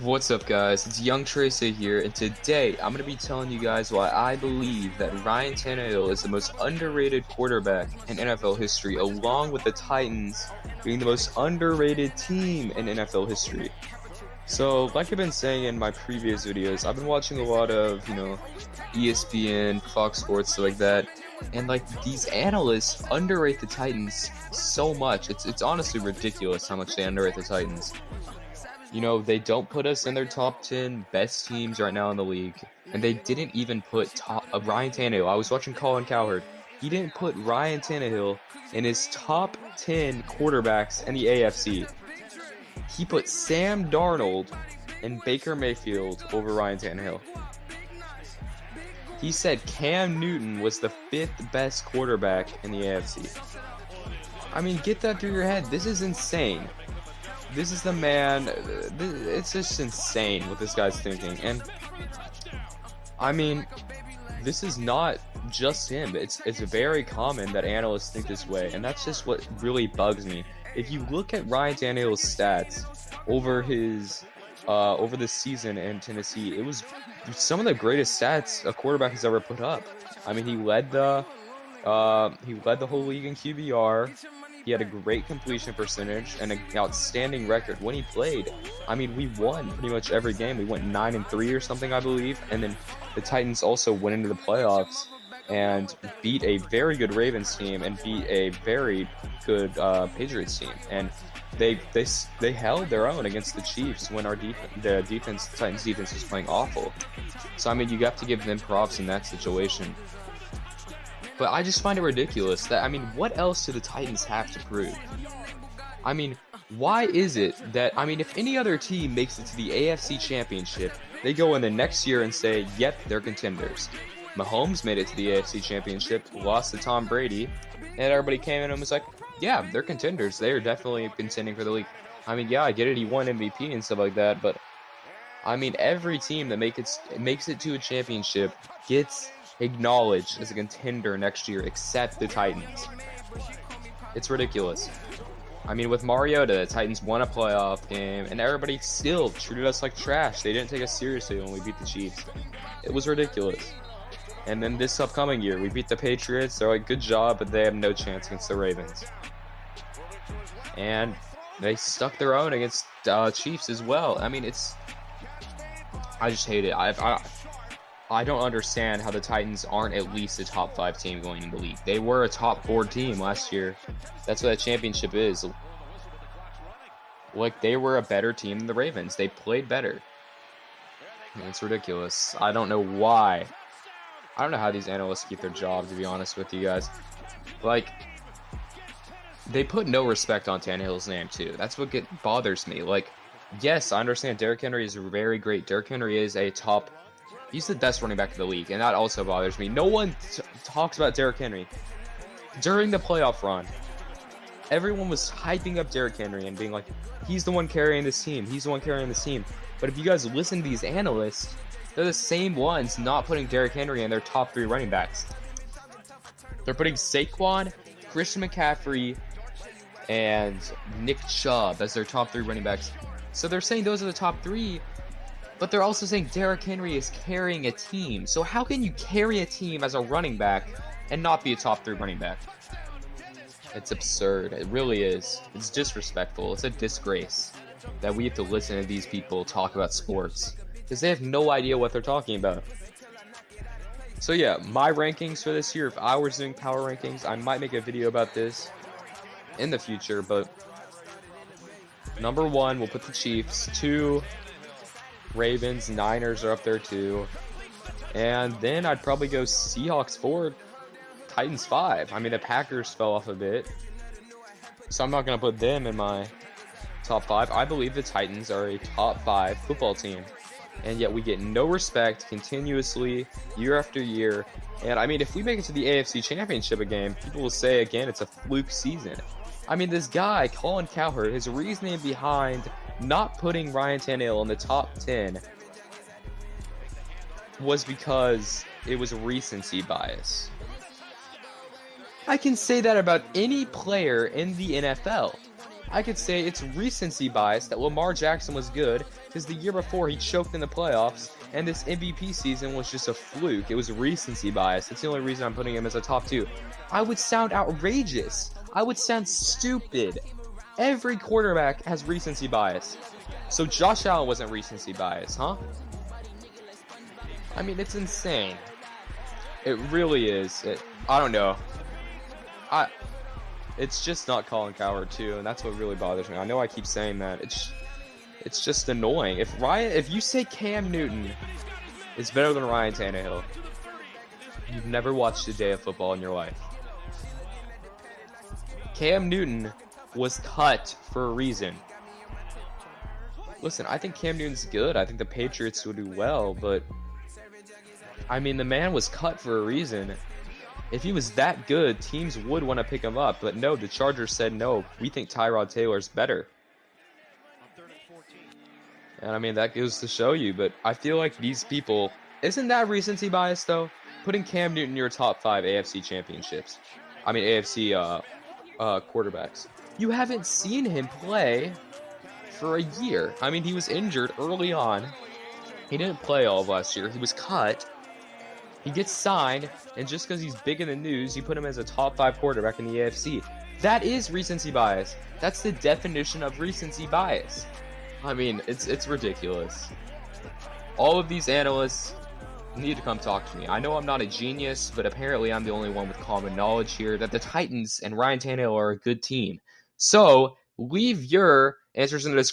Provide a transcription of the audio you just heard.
What's up, guys? It's Young Tracy here, and today I'm going to be telling you guys why I believe that Ryan Tannehill is the most underrated quarterback in NFL history, along with the Titans being the most underrated team in NFL history. So, like I've been saying in my previous videos, I've been watching a lot of, ESPN, Fox Sports, stuff like that, and these analysts underrate the Titans so much. It's honestly ridiculous how much they underrate the Titans. They don't put us in their top 10 best teams right now in the league. And they didn't even put Ryan Tannehill. I was watching Colin Cowherd. He didn't put Ryan Tannehill in his top 10 quarterbacks in the AFC. He put Sam Darnold and Baker Mayfield over Ryan Tannehill. He said Cam Newton was the 5th best quarterback in the AFC. I mean, get that through your head. This is insane. This is the man. It's just insane what this guy's thinking. And I mean, this is not just him. It's very common that analysts think this way, and that's just what really bugs me. If you look at Ryan Tannehill's stats over this season in Tennessee, it was some of the greatest stats a quarterback has ever put up. I mean, he led the whole league in QBR. He had a great completion percentage and an outstanding record when he played. I mean, we won pretty much every game. We went 9-3 or something, I believe. And then the Titans also went into the playoffs and beat a very good Ravens team and beat a very good Patriots team. And they held their own against the Chiefs when the Titans defense was playing awful. So I mean, you have to give them props in that situation. But I just find it ridiculous that, I mean, what else do the Titans have to prove? I mean, why is it that, I mean, if any other team makes it to the AFC Championship, they go in the next year and say, yep, they're contenders. Mahomes made it to the AFC Championship, lost to Tom Brady, and everybody came in and was like, yeah, they're contenders. They are definitely contending for the league. I mean, yeah, I get it, he won MVP and stuff like that, but, I mean, every team that makes it to a championship gets acknowledged as a contender next year, except the Titans. It's ridiculous. I mean, with Mariota, the Titans won a playoff game, and everybody still treated us like trash. They didn't take us seriously when we beat the Chiefs. It was ridiculous. And then this upcoming year, we beat the Patriots. They're like, good job, but they have no chance against the Ravens. And they stuck their own against Chiefs as well. I mean, I just hate it. I don't understand how the Titans aren't at least a top 5 team going in the league. They were a top 4 team last year. That's what that championship is. Like, they were a better team than the Ravens. They played better. And it's ridiculous. I don't know why. I don't know how these analysts keep their job, to be honest with you guys. Like, they put no respect on Tannehill's name, too. That's what bothers me. Like, yes, I understand Derrick Henry is very great. Derrick Henry is he's the best running back in the league, and that also bothers me. No one talks about Derrick Henry. During the playoff run, everyone was hyping up Derrick Henry and being like, he's the one carrying this team. He's the one carrying this team. But if you guys listen to these analysts, they're the same ones not putting Derrick Henry in their top 3 running backs. They're putting Saquon, Christian McCaffrey, and Nick Chubb as their top 3 running backs. So they're saying those are the top 3, but they're also saying Derrick Henry is carrying a team. So how can you carry a team as a running back and not be a top 3 running back? It's absurd. It really is. It's disrespectful. It's a disgrace that we have to listen to these people talk about sports, because they have no idea what they're talking about. So yeah, my rankings for this year, if I was doing power rankings, I might make a video about this in the future, but number 1, we'll put the Chiefs. 2, Ravens. Niners are up there too. And then I'd probably go Seahawks 4, Titans 5. I mean, the Packers fell off a bit, so I'm not going to put them in my top 5. I believe the Titans are a top 5 football team, and yet we get no respect continuously year after year. And I mean, if we make it to the AFC Championship again, people will say again it's a fluke season. I mean, this guy, Colin Cowherd, his reasoning behind not putting Ryan Tannehill in the top 10 was because it was recency bias. I can say that about any player in the NFL. I could say it's recency bias that Lamar Jackson was good because the year before he choked in the playoffs, and this MVP season was just a fluke. It was recency bias. That's the only reason I'm putting him as a top 2. I would sound outrageous. I would sound stupid. Every quarterback has recency bias. So Josh Allen wasn't recency bias, huh? I mean, it's insane. It really is. I don't know. It's just not Colin Cowherd too, and that's what really bothers me. I know I keep saying that. It's just annoying. If you say Cam Newton is better than Ryan Tannehill, you've never watched a day of football in your life. Cam Newton was cut for a reason. Listen, I think Cam Newton's good. I think the Patriots will do well, but I mean, the man was cut for a reason. If he was that good, teams would want to pick him up. But no, the Chargers said no. We think Tyrod Taylor's better. And I mean, that goes to show you. But I feel like these people... Isn't that recency bias, though? Putting Cam Newton in your top 5 AFC championships. I mean, AFC quarterbacks. You haven't seen him play for a year. I mean, he was injured early on. He didn't play all of last year. He was cut. He gets signed, and just because he's big in the news, you put him as a top 5 quarterback in the AFC. That is recency bias. That's the definition of recency bias. I mean, it's ridiculous. All of these analysts need to come talk to me. I know I'm not a genius, but apparently I'm the only one with common knowledge here that the Titans and Ryan Tannehill are a good team. So, leave your answers in the description.